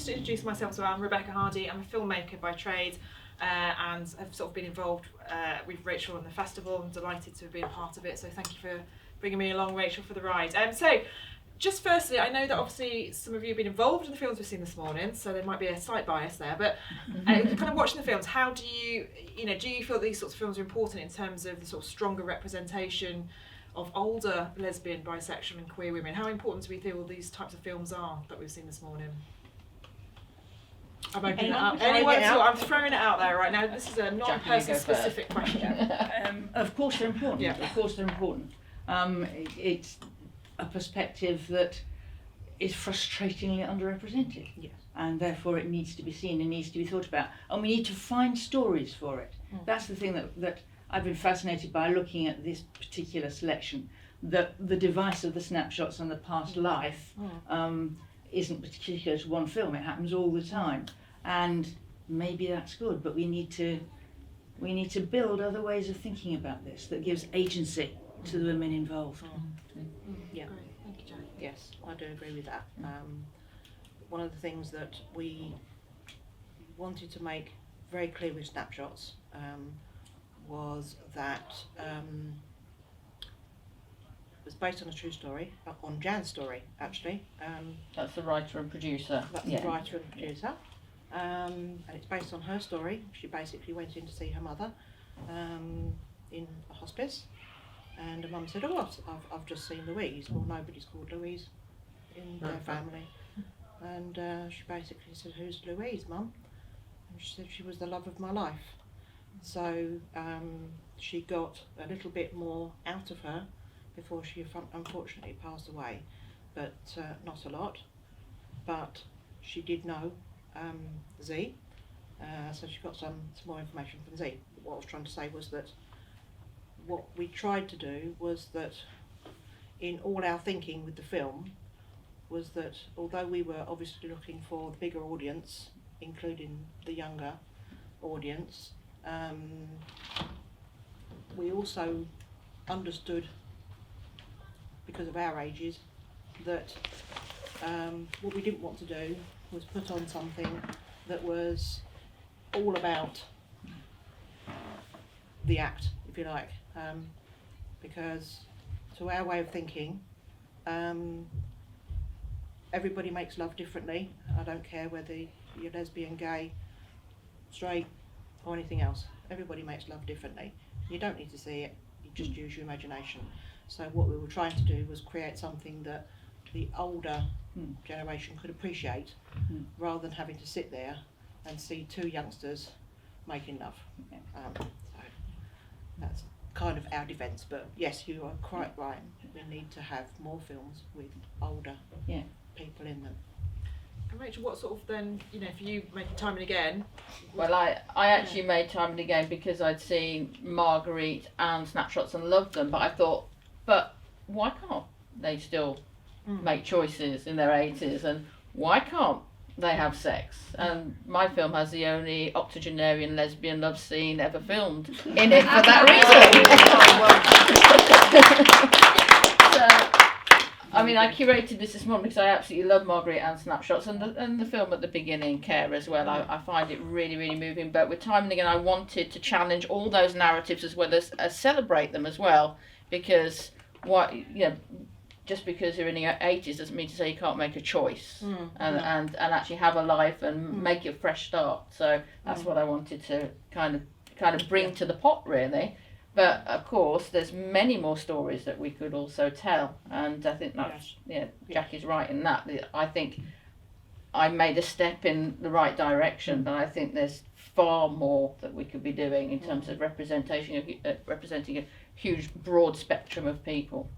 just to introduce myself, so I'm Rebecca Hardy. I'm a filmmaker by trade, and have sort of been involved with Rachel on the festival. I'm delighted to have been a part of it, so thank you for bringing me along, Rachel, for the ride. So, just firstly, I know that obviously some of you have been involved in the films we've seen this morning, so there might be a slight bias there, but kind of watching the films, how do you feel that these sorts of films are important in terms of the sort of stronger representation of older lesbian, bisexual and queer women? How important do we feel these types of films are that we've seen this morning? I'm opening it up. I'm throwing it out there right now. This is a non-person specific question. Of course they're important. Yeah. Of course they're important. It's a perspective that is frustratingly underrepresented. Yes. And therefore it needs to be seen and needs to be thought about. And we need to find stories for it. That's the thing that I've been fascinated by looking at this particular selection. That the device of the snapshots on the past life isn't particular to one film. It happens all the time. And maybe that's good, but we need to build other ways of thinking about this that gives agency to the women involved. Yeah. Great. Thank you, Jane. Yes, I do agree with that. One of the things that we wanted to make very clear with snapshots was that it was based on a true story, on Jan's story actually. That's the writer and producer. That's the writer and producer. And it's based on her story. She basically went in to see her mother in a hospice, and her mum said, "Oh, I've just seen Louise." Well, nobody's called Louise in their family. And she basically said, "Who's Louise, Mum?" And she said, "She was the love of my life." So she got a little bit more out of her before she unfortunately passed away, but not a lot. But she did know Z, so she got some more information from Z. What I was trying to say was that what we tried to do was that in all our thinking with the film was that although we were obviously looking for the bigger audience, including the younger audience, we also understood, because of our ages, that what we didn't want to do was put on something that was all about the act, if you like, because to our way of thinking, everybody makes love differently. I don't care whether you're lesbian, gay, straight or anything else. Everybody makes love differently. You don't need to see it, you just use your imagination. So what we were trying to do was create something that the older generation could appreciate, rather than having to sit there and see two youngsters making love. So that's kind of our defence, but yes, you are quite right. We need to have more films with older people in them. And Rachel, what sort of then, for you making Time and Again? Well, I actually made Time and Again because I'd seen Marguerite and Snapshots and loved them, but I thought, but why can't they still make choices in their 80s, and why can't they have sex? And my film has the only octogenarian lesbian love scene ever filmed in it for that reason. So, I mean, I curated this morning because I absolutely love Marguerite and Snapshots, and the film at the beginning, Care, as well. I find it really, really moving. But with Time and Again, I wanted to challenge all those narratives as well as celebrate them as well, because just because you're in your 80s doesn't mean to say you can't make a choice and actually have a life and make a fresh start. So that's what I wanted to kind of bring to the pot, really. But of course, there's many more stories that we could also tell, and I think that's Jackie's right in that. I think I made a step in the right direction, but I think there's far more that we could be doing in terms of representing a huge, broad spectrum of people.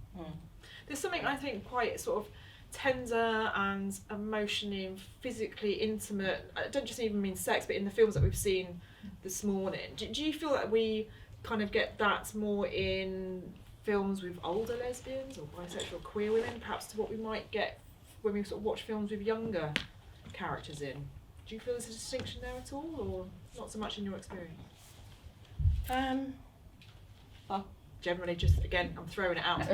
There's something I think quite sort of tender and emotionally and physically intimate. I don't just even mean sex, but in the films that we've seen this morning. Do you feel that we kind of get that more in films with older lesbians or bisexual or queer women, perhaps to what we might get when we sort of watch films with younger characters in? Do you feel there's a distinction there at all, or not so much in your experience? Generally, just again, I'm throwing it out.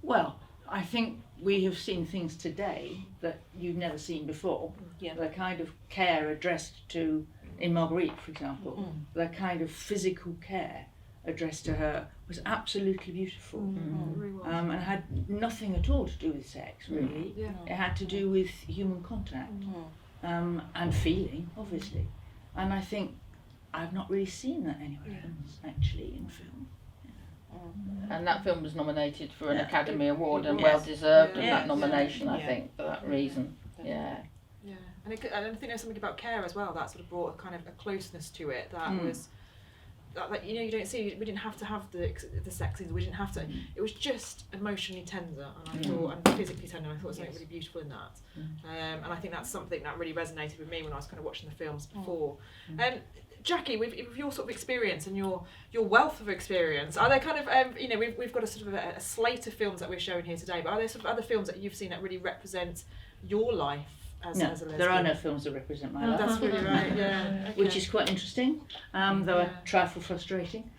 Well, I think we have seen things today that you've never seen before. Yeah. The kind of care addressed to, in Marguerite, for example, the kind of physical care addressed to her was absolutely beautiful. Really well. And it had nothing at all to do with sex, really. Yeah. It had to do with human contact and feeling, obviously. And I think I've not really seen that anywhere else, actually, in film. And that film was nominated for an Yeah. Academy Award and Yes. well deserved Yeah. of that nomination, I Yeah. think, for that reason. Yeah. Yeah, and I think there's something about care as well that sort of brought a kind of a closeness to it that was that you know, you don't see. We didn't have to have the sex scenes. We didn't have to. It was just emotionally tender, and I thought, and physically tender. And I thought there was something really beautiful in that. And I think that's something that really resonated with me when I was kind of watching the films before. Jackie, with your sort of experience and your wealth of experience, are there kind of you know, we've got a sort of a slate of films that we're showing here today, but are there sort of other films that you've seen that really represent your life as a lesbian? There are no films that represent my life. That's really right. Yeah. Okay. Which is quite interesting, though a trifle frustrating.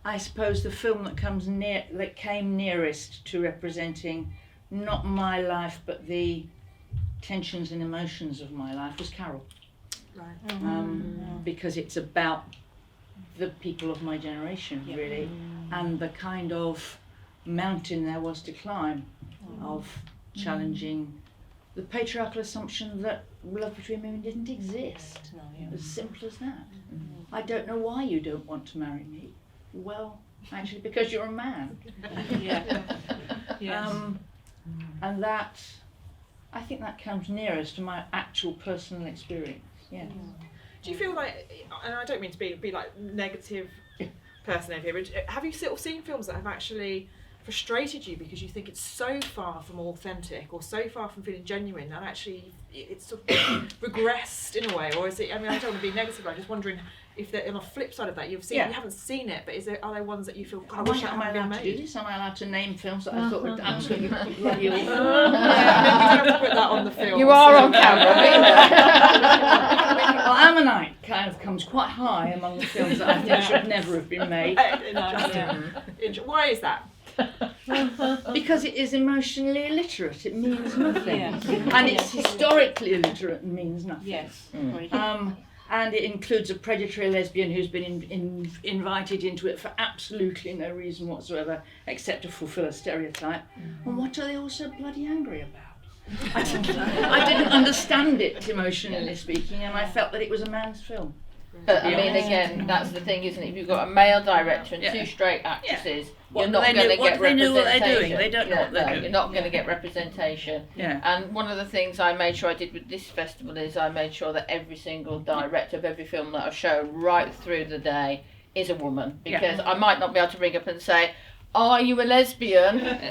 I suppose the film that came nearest to representing not my life but the tensions and emotions of my life was Carol. Right. Because it's about the people of my generation, really, and the kind of mountain there was to climb of challenging the patriarchal assumption that love between women didn't exist. As simple as that. I don't know why you don't want to marry me. Well, actually, because you're a man. And that, I think that comes nearest to my actual personal experience. Yeah. Do you feel like, and I don't mean to be like negative person over here, but have you sort of seen films that have actually frustrated you because you think it's so far from authentic or so far from feeling genuine and actually it's sort of regressed in a way, or is it? I mean, I don't want to be negative, but I'm just wondering if on the flip side of that, you haven't seen it, but are there ones that you feel? Am I allowed to do this? Am I allowed to name films that I thought were absolutely bloody awful? You don't have to put that on the film. You are on camera. Well, Ammonite kind of comes quite high among the films that I think should never have been made. Why is that? Because it is emotionally illiterate. It means nothing, and it's historically illiterate and means nothing. Yes. And it includes a predatory lesbian who's been invited into it for absolutely no reason whatsoever, except to fulfil a stereotype. And what are they all so bloody angry about? I didn't understand it, emotionally speaking, and I felt that it was a man's film. But I mean, again, that's the thing, isn't it? If you've got a male director and two straight actresses, you're not going to get representation. They know what they're doing. They don't know what they're doing. You're not going to get representation. Yeah. And one of the things I made sure I did with this festival is I made sure that every single director of every film that I've shown right through the day is a woman, because I might not be able to ring up and say, "Are you a lesbian?" But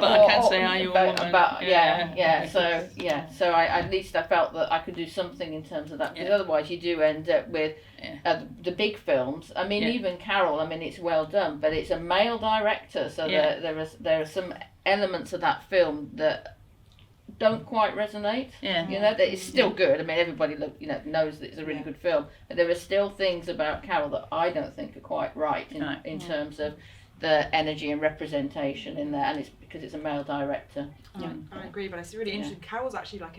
I can say, "Are you a woman?" So I at least I felt that I could do something in terms of that, because otherwise you do end up with the big films. I mean, even Carol. I mean, it's well done, but it's a male director, so there are some elements of that film that don't quite resonate. Yeah. You know, that it's still good. I mean, everybody knows that it's a really good film, but there are still things about Carol that I don't think are quite right in terms of the energy and representation in there, and it's because it's a male director. I agree, but it's really interesting. Carol's actually like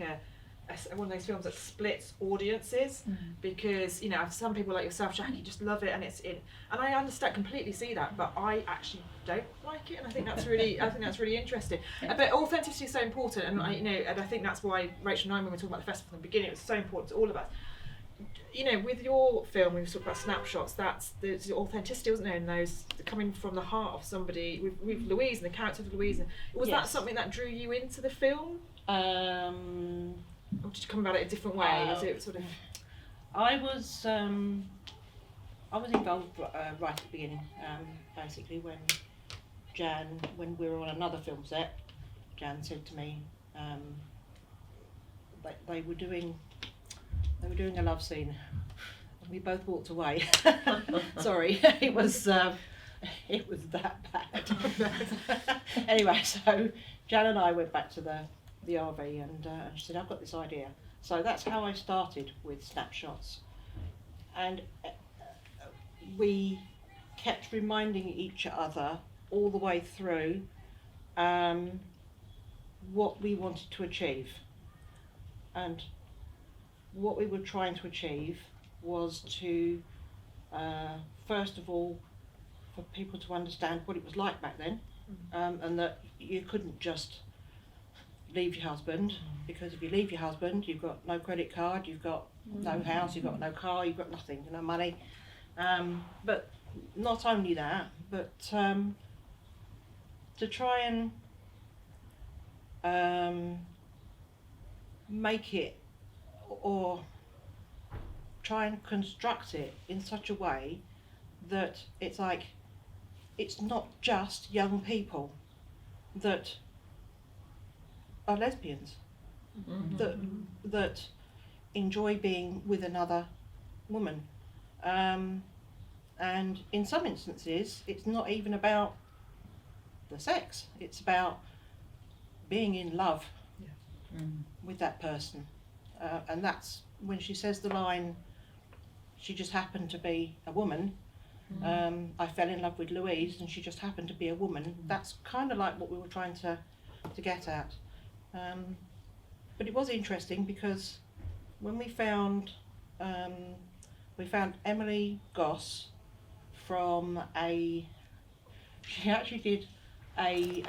one of those films that splits audiences, because some people like yourself, Jackie, just love it, and and I completely see that, but I actually don't like it, and I think that's really interesting. But authenticity is so important, and and I think that's why Rachel and I, when we were talking about the festival in the beginning, it was so important to all of us. With your film, we were talking about snapshots. That's the authenticity, wasn't there? In those coming from the heart of somebody. With Louise and the character of Louise, was that something that drew you into the film? Or did you come about it a different way? Is it sort of? I was involved right at the beginning. Basically, when we were on another film set, Jan said to me, they were doing a love scene, and we both walked away. Sorry, it was that bad. Anyway, so Jan and I went back to the RV, and she said, "I've got this idea." So that's how I started with snapshots, and we kept reminding each other all the way through what we wanted to achieve. And what we were trying to achieve was to, first of all, for people to understand what it was like back then, and that you couldn't just leave your husband, because if you leave your husband, you've got no credit card, you've got no house, you've got no car, you've got nothing, no money. But not only that, but to try and make it, or try and construct it in such a way that it's like, it's not just young people that are lesbians, that enjoy being with another woman. And in some instances, it's not even about the sex, it's about being in love with that person. And that's when she says the line, she just happened to be a woman. I fell in love with Louise and she just happened to be a woman. That's kind of like what we were trying to get at. But it was interesting because when we found Emily Goss from she actually did a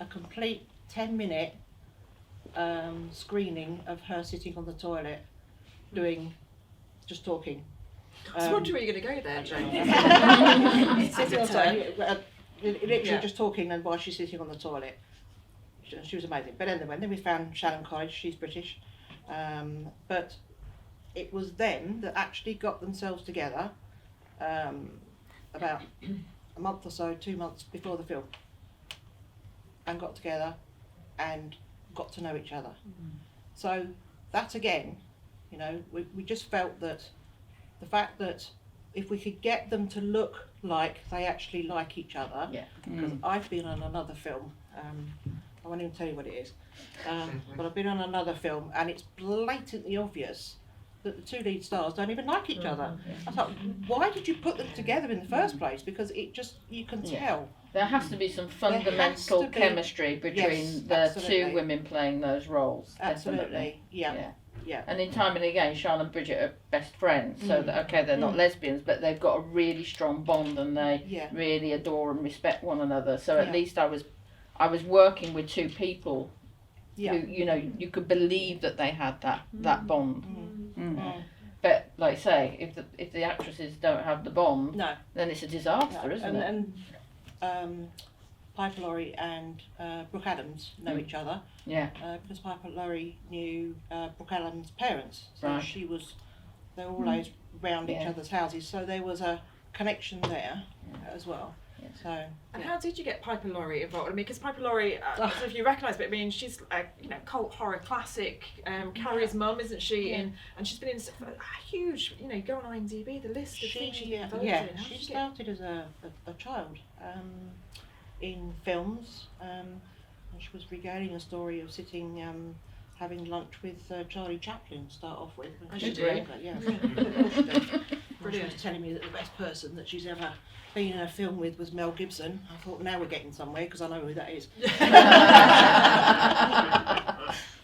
complete 10-minute screening of her sitting on the toilet just talking. I was wondering where you're going to go there, Jane. Sitting on the toilet, literally just talking, and while she's sitting on the toilet. She was amazing. But anyway, then we found Shannon College, she's British. But it was them that actually got themselves together about a month or so, 2 months before the film, and got together and got to know each other. So that again, you know, we just felt that the fact that if we could get them to look like they actually like each other, because I've been on another film, I won't even tell you what it is, but I've been on another film and it's blatantly obvious that the two lead stars don't even like each other. I thought, why did you put them together in the first place? Because it just, you can tell. There has to be some fundamental chemistry between the two women playing those roles. Absolutely, yeah. And in Time and Again, Charlotte and Bridget are best friends, so that, okay, they're not lesbians, but they've got a really strong bond and they really adore and respect one another. So at least I was working with two people who, you know, you could believe that they had that bond. But like I say, if the actresses don't have the bond, then it's a disaster, isn't it? And Piper Laurie and Brooke Adams know each other. Because Piper Laurie knew Brooke Adams' parents, so they were always round each other's houses, so there was a connection there as well. So, and how did you get Piper Laurie involved? I mean, because Piper Laurie, I don't know if you recognise, but I mean, she's a cult horror classic. Carrie's mum, isn't she? And she's been in a huge, go on IMDb, the list of things she's been involved in. She started as a child in films, and she was regaling a story of sitting having lunch with Charlie Chaplin to start off with. She did. Brilliant. She was telling me that the best person that she's ever been in a film with was Mel Gibson. I thought, now we're getting somewhere because I know who that is.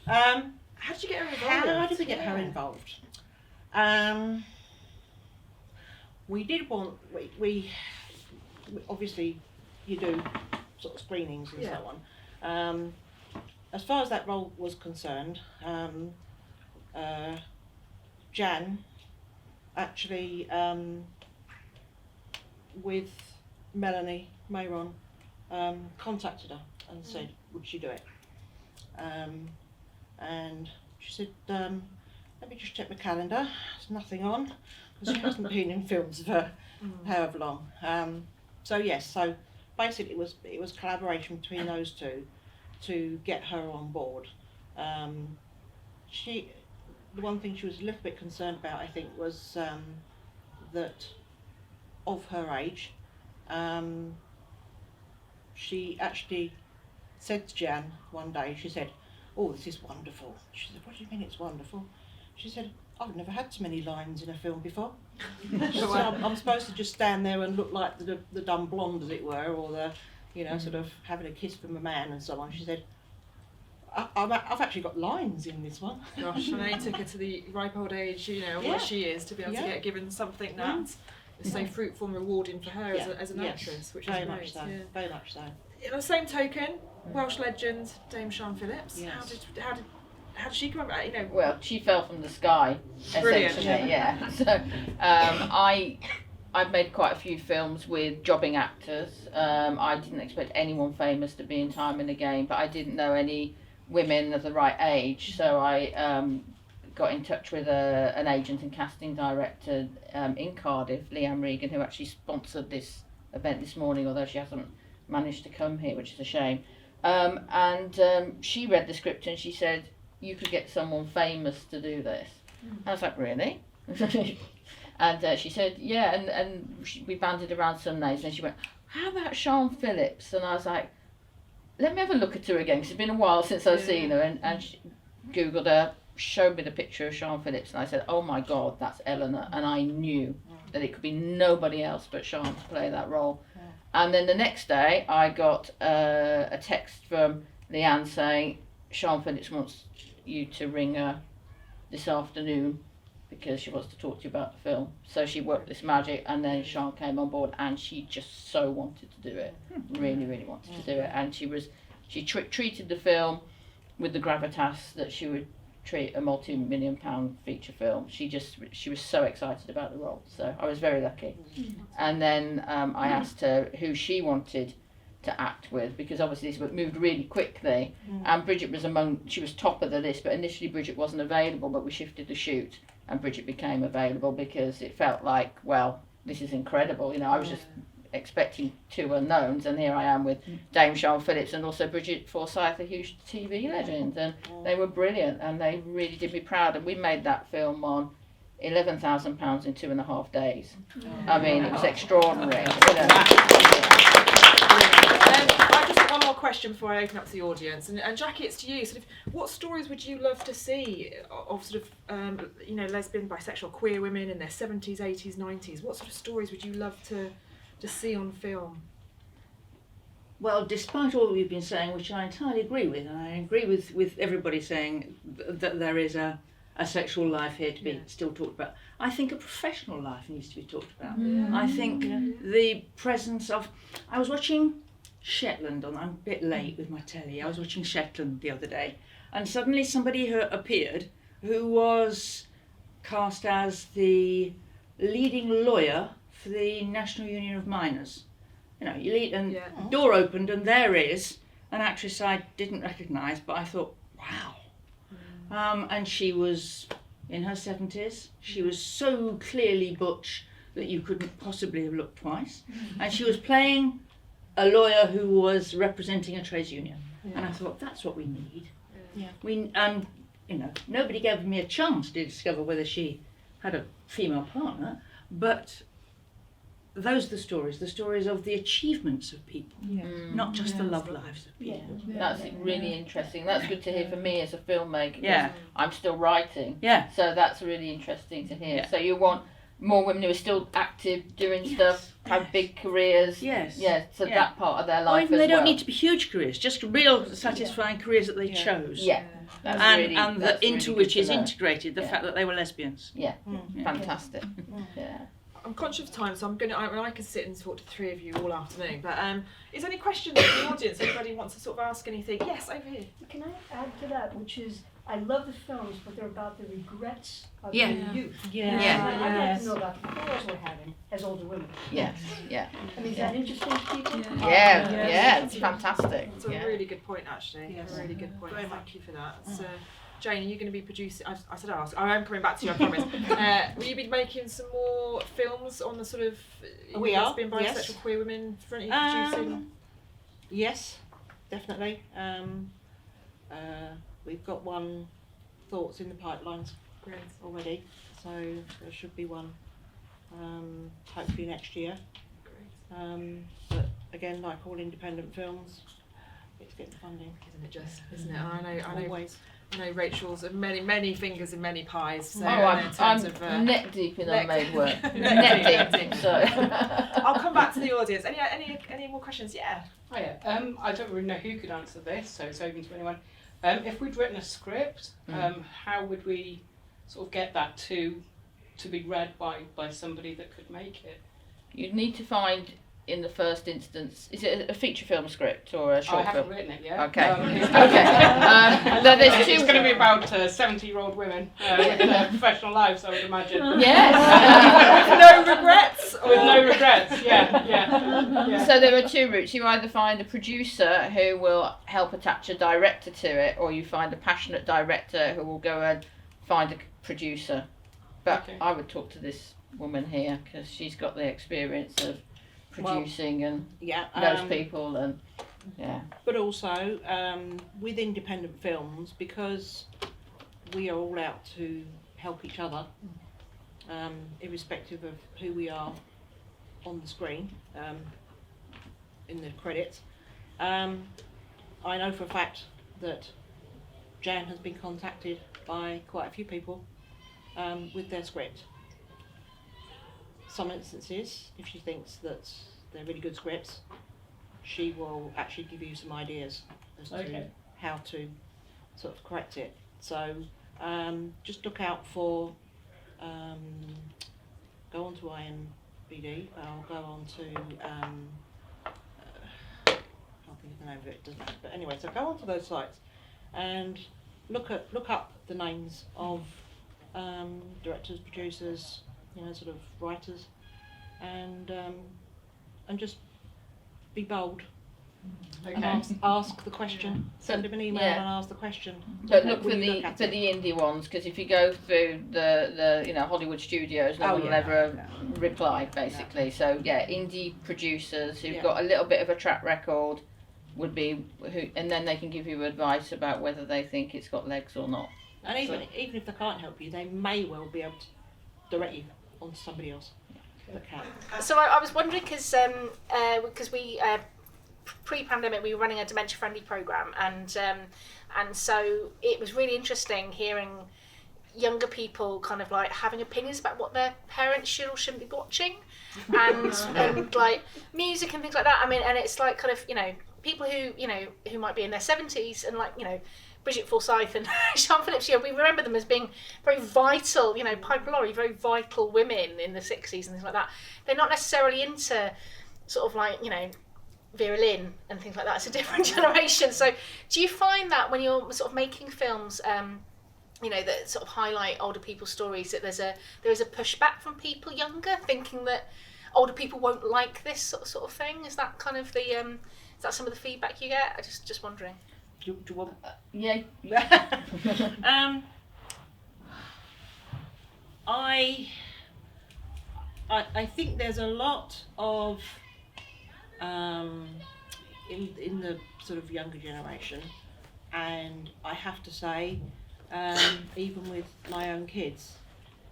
How did you get her involved? How did we get her involved? We did want, we obviously you do sort of screenings and so on. As far as that role was concerned, Jan actually, with Melanie Mayron, contacted her and said, would she do it? And she said, let me just check my calendar, there's nothing on, because she hasn't been in films for however long. So yes, so basically it was collaboration between those two to get her on board. The one thing she was a little bit concerned about, I think, was that of her age, she actually said to Jan one day, she said, oh, this is wonderful. She said, what do you mean it's wonderful? She said, I've never had so many lines in a film before. So I'm supposed to just stand there and look like the dumb blonde, as it were, or the, sort of having a kiss from a man and so on. She said, I've actually got lines in this one. Gosh, and they took her to the ripe old age, where she is, to be able to get given something that is so fruitful and rewarding for her as an actress, which very is great. much so. Very much so. In the same token, Welsh legend Dame Sian Phillips. Yes. How did she come about? Well, she fell from the sky, Brilliant. essentially. Yeah. So I've made quite a few films with jobbing actors. I didn't expect anyone famous to be in Time and Again, but I didn't know any women of the right age, so I got in touch with an agent and casting director in Cardiff, Leanne Regan, who actually sponsored this event this morning, although she hasn't managed to come here, which is a shame. She read the script and she said, you could get someone famous to do this. I was like, really? And she said, yeah, and we banded around some names, and she went, how about Sian Phillips? And I was like, let me have a look at her again, because it's been a while since I've seen her, and she Googled her, showed me the picture of Sian Phillips, and I said, oh my God, that's Eleanor, and I knew that it could be nobody else but Sian to play that role. And then the next day, I got a text from Leanne saying, Sian Phillips wants you to ring her this afternoon because she wants to talk to you about the film. So she worked this magic, and then Sian came on board, and she just so wanted to do it, really, really wanted to do it. And she treated the film with the gravitas that she would treat a multi-million-pound feature film. She was so excited about the role, so I was very lucky. And then I asked her who she wanted to act with, because obviously this moved really quickly, and Bridget was she was top of the list, but initially Bridget wasn't available, but we shifted the shoot and Bridget became available because it felt like, well, this is incredible. I was just expecting two unknowns, and here I am with Dame Sian Phillips and also Bridget Forsyth, a huge TV legend, and they were brilliant, and they really did me proud. And we made that film on £11,000 in 2.5 days. I mean, it was extraordinary. I just have one more question before I open up to the audience, and Jackie, it's to you. Sort of, what stories would you love to see of sort of lesbian, bisexual, queer women in their 70s, 80s, 90s? What sort of stories would you love to see on film? Well, despite all we've been saying, which I entirely agree with, and I agree with everybody saying that there is a sexual life here to be still talked about, I think a professional life needs to be talked about. I think the presence of... I was watching Shetland, I'm a bit late with my telly, I was watching Shetland the other day, and suddenly somebody appeared who was cast as the leading lawyer for the National Union of Miners. And door opened, and there is an actress I didn't recognise, but I thought, wow. And she was in her 70s. She was so clearly butch that you couldn't possibly have looked twice. And she was playing a lawyer who was representing a trades union. And I thought, that's what we need. Nobody gave me a chance to discover whether she had a female partner, but those are the stories of the achievements of people, not just the love lives of people. That's really interesting. That's good to hear for me as a filmmaker, because I'm still writing. So that's really interesting to hear. So you want more women who are still active, doing stuff, have big careers. So that part of their life or even they don't need to be huge careers, just real satisfying careers that they chose. Into which is integrated the fact that they were lesbians. Fantastic. I'm conscious of time, so I could sit and talk to three of you all afternoon. But is there any questions from the audience? Anybody wants to sort of ask anything? Yes, over here. Can I add to that, which is, I love the films, but they're about the regrets of your youth. I'd like to know about the thoughts we're having as older women. I mean, is that interesting to people? It's fantastic. It's a really good point, actually. A really good point. Thank you for that. So, Jane, are you going to be producing? I said ask. I am coming back to you, I promise. Will you be making some more films on the sort of lesbian, bisexual, queer women front? Are you producing? Yes, definitely. We've got one thoughts in the pipelines already, so there should be one hopefully next year. But again, like all independent films, it's getting funding, isn't it? I know. Always. I know Rachel's many fingers in many pies. So I'm neck deep in unmade work. neck deep. So I'll come back to the audience. Any more questions? Yeah. Hiya. I don't really know who could answer this, so it's open to anyone. If we'd written a script, how would we sort of get that to be read by somebody that could make it? You'd need to find, in the first instance, is it a fefeature film script or a I short haven't film? written it yet. Okay. It's There's it's two. going to be about 70-year-old women with their professional lives, I would imagine. Yes. No regrets. With no regrets, yeah. So there are two routes. You either find a producer who will help attach a director to it, or you find a passionate director who will go and find a producer. But Okay. I would talk to this woman here because she's got the experience of producing and Yeah. knows people and But also with independent films, because we are all out to help each other, irrespective of who we are on the screen, in the credits. I know for a fact that Jan has been contacted by quite a few people with their script. Some instances, if she thinks that they're really good scripts, she will actually give you some ideas as to how to sort of correct it. So just look out for, go on to IMBD, or go on to, I can't think of the name of it, doesn't matter. But anyway, so go on to those sites and look up the names of directors, producers, sort of writers, and just be bold. And ask the question. Send them an email and ask the question. But look for Will you the look at for it? the indie ones, because if you go through the Hollywood studios, no one will ever reply basically. So yeah, indie producers who've got a little bit of a track record would be who, and then they can give you advice about whether they think it's got legs or not. And even if they can't help you, they may well be able to direct you onto somebody else that can. So I was wondering, because we pre-pandemic we were running a dementia-friendly program, and so it was really interesting hearing younger people kind of like having opinions about what their parents should or shouldn't be watching, and like music and things like that. I mean, and it's like kind of people who might be in their 70s and like Bridget Forsyth and Sean Phillips, we remember them as being very vital, Piper Laurie, very vital women in the 60s and things like that. They're not necessarily into sort of like, Vera Lynn and things like that. It's a different generation. So do you find that when you're sort of making films, that sort of highlight older people's stories, that there is a pushback from people younger, thinking that older people won't like this sort of thing? Is that kind of the, is that some of the feedback you get? I'm just wondering. Do you want? Yeah. I think there's a lot of in the sort of younger generation, and I have to say, even with my own kids,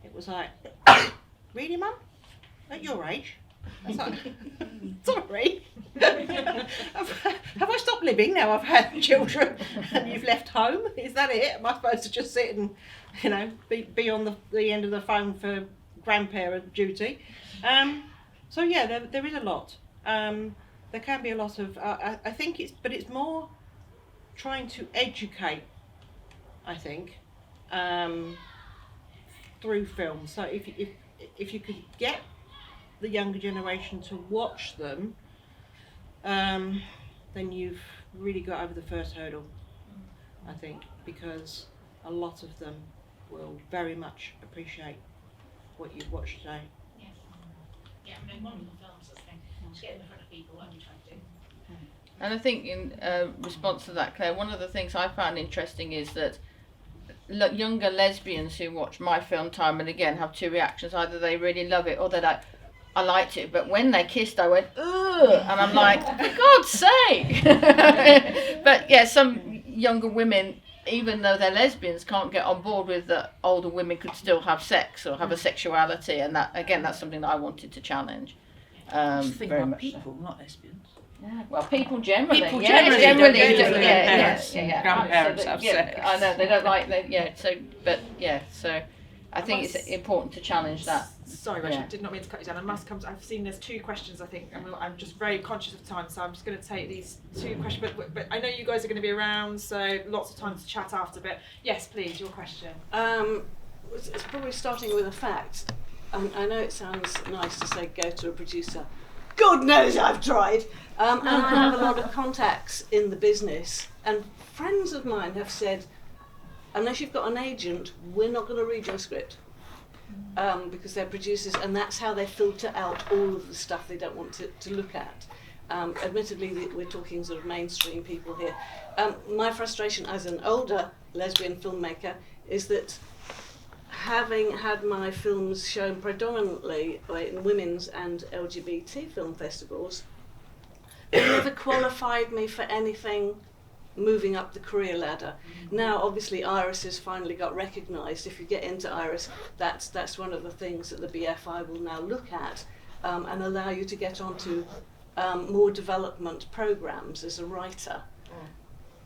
it was like, really, Mum? At your age? It's like, sorry. Have I stopped living now I've had children and you've left home? Is that it? Am I supposed to just sit and, be on the end of the phone for grandparent duty? So yeah, there is a lot. There can be a lot of, I think it's more trying to educate, I think, through film. So if you could get the younger generation to watch them, then you've really got over the first hurdle, I think, because a lot of them will very much appreciate what you've watched today. Yeah, I mean, wonderful films, I think. Just get in front of people, what we try to do. And I think in response to that, Claire, one of the things I found interesting is that younger lesbians who watch my film time and again have two reactions. Either they really love it or they're like, I liked it, but when they kissed I went, ugh, and I'm like, for God's sake. But yeah, some younger women, even though they're lesbians, can't get on board with that older women could still have sex or have a sexuality, and that, again, that's something that I wanted to challenge. Just think very about much people, not lesbians. Yeah, well, people generally. People yeah, generally don't do, do it. yeah, Parents yeah, and yeah, grandparents so have yeah, sex. I know they don't like that. Yeah, so but yeah, so I think it's important to challenge that. Sorry, Rachel, Yeah. did not mean to cut you down. I must come. I've seen there's 2 questions, I think, and I'm just very conscious of time, so I'm just going to take these 2 questions. But I know you guys are going to be around, so lots of time to chat after. But yes, please, your question. It's probably starting with a fact. I know it sounds nice to say go to a producer. God knows I've tried. And I have a lot of contacts in the business, and friends of mine have said, unless you've got an agent, we're not going to read your script. Because they're producers, and that's how they filter out all of the stuff they don't want to look at. Admittedly, we're talking sort of mainstream people here. My frustration as an older lesbian filmmaker is that having had my films shown predominantly in women's and LGBT film festivals, it never qualified me for anything moving up the career ladder. Now, obviously, Iris has finally got recognised. If you get into Iris, that's one of the things that the BFI will now look at and allow you to get onto more development programmes as a writer.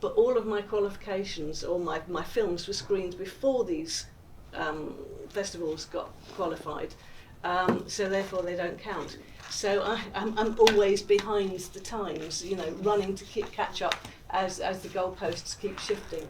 But all of my qualifications, all my films were screened before these festivals got qualified, so therefore they don't count. So I'm always behind the times, running to catch up as the goalposts keep shifting.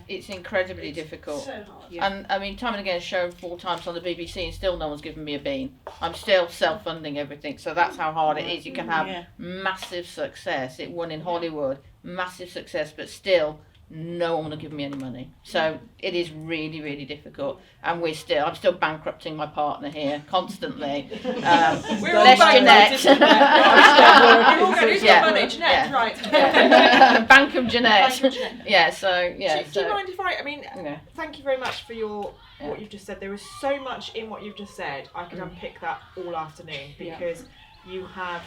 It's incredibly difficult. So hard. Yeah. And I mean, time and again, shown 4 times on the BBC, and still no one's given me a bean. I'm still self-funding everything, so that's how hard it is. You can have massive success. It won in Hollywood, massive success, but still no one will give me any money. So it is really, really difficult. And I'm still bankrupting my partner here constantly. We're all Jeanette. We're all going to use Yeah. money, Jeanette, Yeah. right. Yeah. Bank of Jeanette. Bank of Jeanette. Yeah, so, yeah. Do you mind if I mean, Yeah. thank you very much for Yeah. what you've just said. There is so much in what you've just said. I could unpick that all afternoon because you have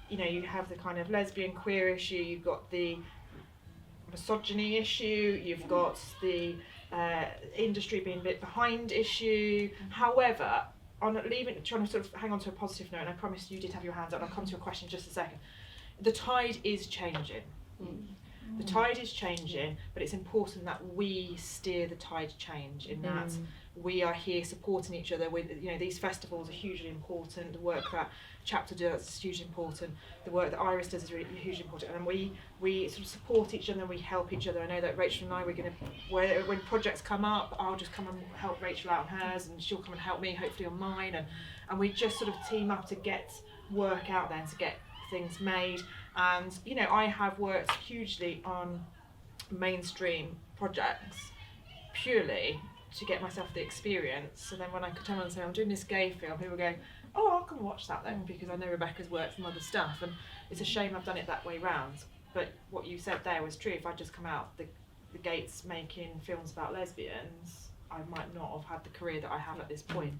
the kind of lesbian queer issue, you've got the misogyny issue, you've got the industry being a bit behind issue. However, trying to sort of hang on to a positive note, and I promise you did have your hands up, and I'll come to your question in just a second. The tide is changing. The tide is changing, but it's important that we steer the tide change in that we are here supporting each other. These festivals are hugely important. The work that Chapter does is hugely important. The work that Iris does is really hugely important, and we sort of support each other and we help each other. I know that Rachel and I, when projects come up, I'll just come and help Rachel out on hers, and she'll come and help me hopefully on mine, and we just sort of team up to get work out there and to get things made. And I have worked hugely on mainstream projects purely to get myself the experience. So then when I could turn around and say I'm doing this gay film, people go, oh, I'll come watch that then, because I know Rebecca's worked from other stuff. And it's a shame I've done it that way round. But what you said there was true. If I'd just come out the gates making films about lesbians, I might not have had the career that I have at this point.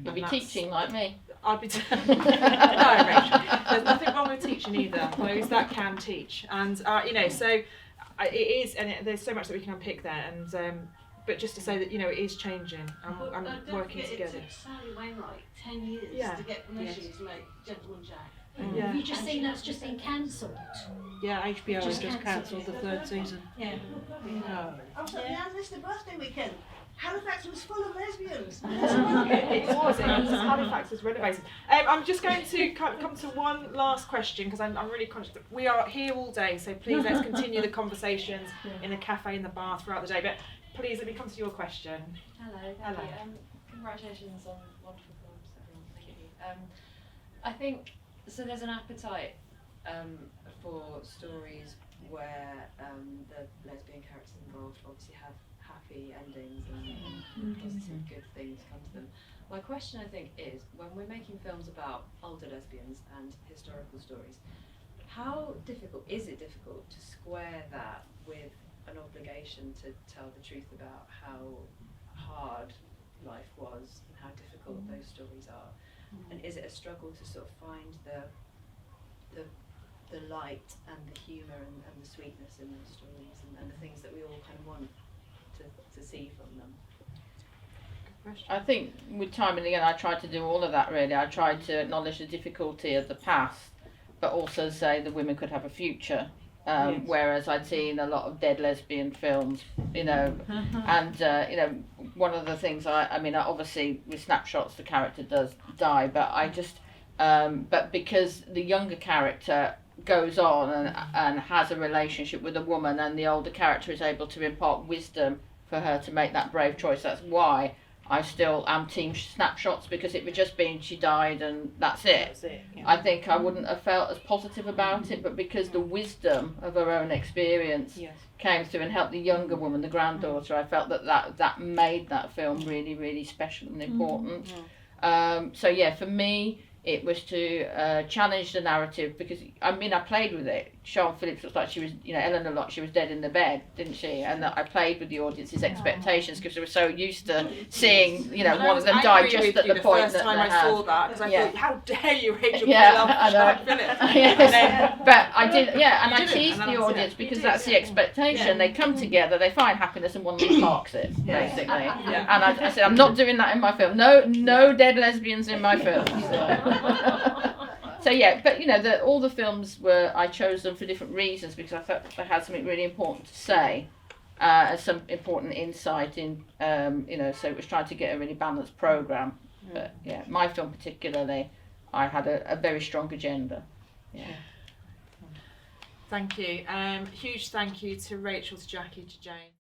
You'll be teaching like me. I'd be no, Rachel. There's nothing wrong with teaching either. Those that can teach, and so it is, and there's so much that we can unpick there. And but just to say that it is changing, and I'm working together. It took Sally Wainwright 10 years to get permission to make Gentleman Jack. Yeah. Have you just seen that's just been cancelled? Yeah, HBO has Just just cancelled the 3rd season. Yeah. No. I was at the Anne Lister birthday weekend. Halifax was full of lesbians. It was Halifax was renovated. I'm just going to come to one last question, because I'm really conscious that we are here all day, so please let's continue the conversations in the cafe, in the bar throughout the day. But please let me come to your question. Hello. Hello. Congratulations on wonderful films, everyone. Thank you. I think so. There's an appetite for stories where the lesbian characters involved obviously have happy endings and positive good things come to them. My question, I think, is when we're making films about older lesbians and historical stories, how difficult is it to square that with an obligation to tell the truth about how hard life was and how difficult those stories are? And is it a struggle to sort of find the light and the humour and the sweetness in those stories and the things that we all kind of want to see from them? I think with time and again I tried to do all of that really. I tried to acknowledge the difficulty of the past, but also say the women could have a future. whereas I'd seen a lot of dead lesbian films, you know, and you know, one of the things I mean, obviously with Snapshots the character does die, but I just, but because the younger character goes on and has a relationship with a woman, and the older character is able to impart wisdom for her to make that brave choice. That's why I still am team Snapshots, because it would just been she died and that's it. I think I wouldn't have felt as positive about it, but because the wisdom of her own experience came through and helped the younger woman, the granddaughter, I felt that made that film really, really special and important. So yeah, for me, it was to challenge the narrative, because I mean, I played with it. Sian Phillips looked like she was, you know, Eleanor looked like she was dead in the bed, didn't she? And I played with the audience's expectations, because they were so used to seeing, you know, one of them die just at the point that I saw that, because I thought, how dare you, Rachel? I know. Phillips. But I did, and I teased the audience because that's the expectation. They come together, they find happiness, and one of them sparks it, basically. And I said, I'm not doing that in my film. No dead lesbians in my film. So yeah, but you know, all the films I chose them for different reasons, because I thought they had something really important to say, and some important insight in, you know, so it was trying to get a really balanced programme. But yeah, my film particularly, I had a very strong agenda. Yeah. Thank you. Huge thank you to Rachel, to Jackie, to Jane.